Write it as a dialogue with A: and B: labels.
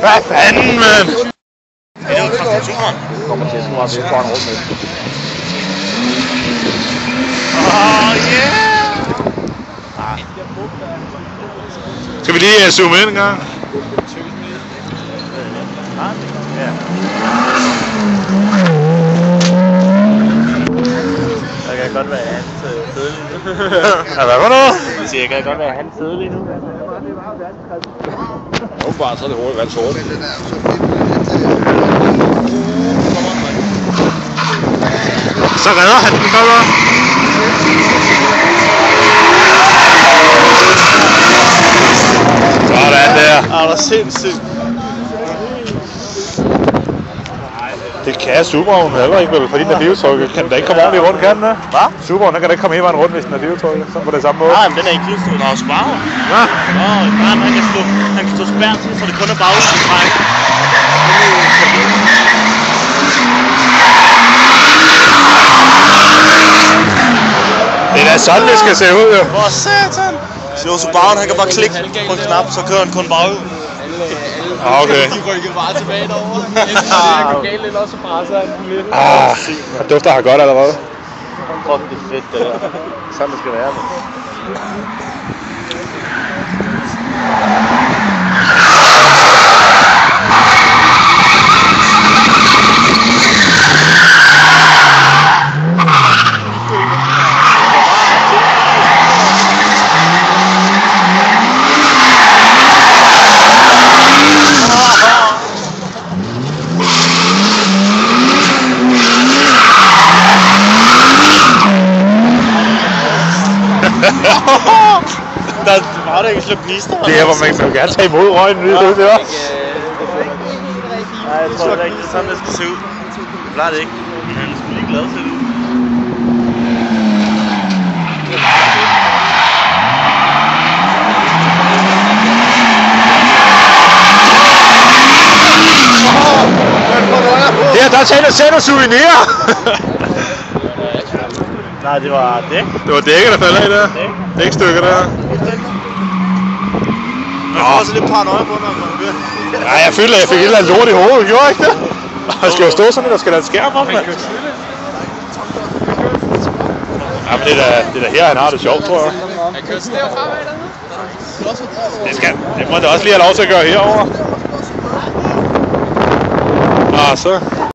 A: Hvad fanden, mand?
B: Det er jo konstruktionen.
A: Kommer til at skulle have det foran rundt med.
B: Yeah!
A: Skal vi lige zoome ind en gang?
B: Ja. Det kan godt være hans sæde lige nu.
A: Hvad var noget?
B: Jeg siger, det kan godt være hans sæde lige nu.
A: Åbenbart, så er det hurtigt valgt sort. Så redder han den godt, hva'? Sådan der.
B: Det er sindssygt.
A: Det kan Subaru'en heller ikke, vel, fordi den er firehjulstrukket. Kan den da ikke komme ordentligt rundt, kan den da?
B: Hvad?
A: Subaru'en kan da ikke komme hele vejen rundt, hvis den er firehjulstrukket. Sådan på det samme måde.
B: Nej, men den er ikke hjulstrukket, der er jo Subaru.
A: Ja.
B: Han kan stå spærret til, så det kun er baghjulet træk.
A: Det er da sådan, det skal se ud, jo.
B: Hvor satan! Så jo, Subaru'en, han kan bare klikke på en knap, så kører han kun baghjul.
A: Okay.
C: De rykker bare tilbage derovre. Det går galt lidt også, så presser han den lidt.
A: Det dufter har godt allerede.
B: Fuck, det er fedt, det der. Sådan det skal være, men. Der var der ikke slet gnister.
A: Det er, hvor man kan gerne tage imod røgen. Det var.
B: Nej, jeg tror det er ikke sådan, det skal se ud. Det plejer det ikke. Men han er sgu lige glad til det.
A: Der taler selv souvenir.
B: Nej, det var dæk.
A: Det var dækket, der faldt af der. Dækstykker der.
B: Man får også lidt paranoia på, når man kører.
A: Nej, jeg følte, at jeg fik et eller andet lort i hovedet. Gjorde jeg ikke det? Jeg skal jo stå sådan, der skal der en skærm om, mand. Ja, men det er da her, han har det sjovt, tror jeg.
C: Han kører sådan derfra dernede.
A: Det må da også lige have lov til at gøre herovre. Så.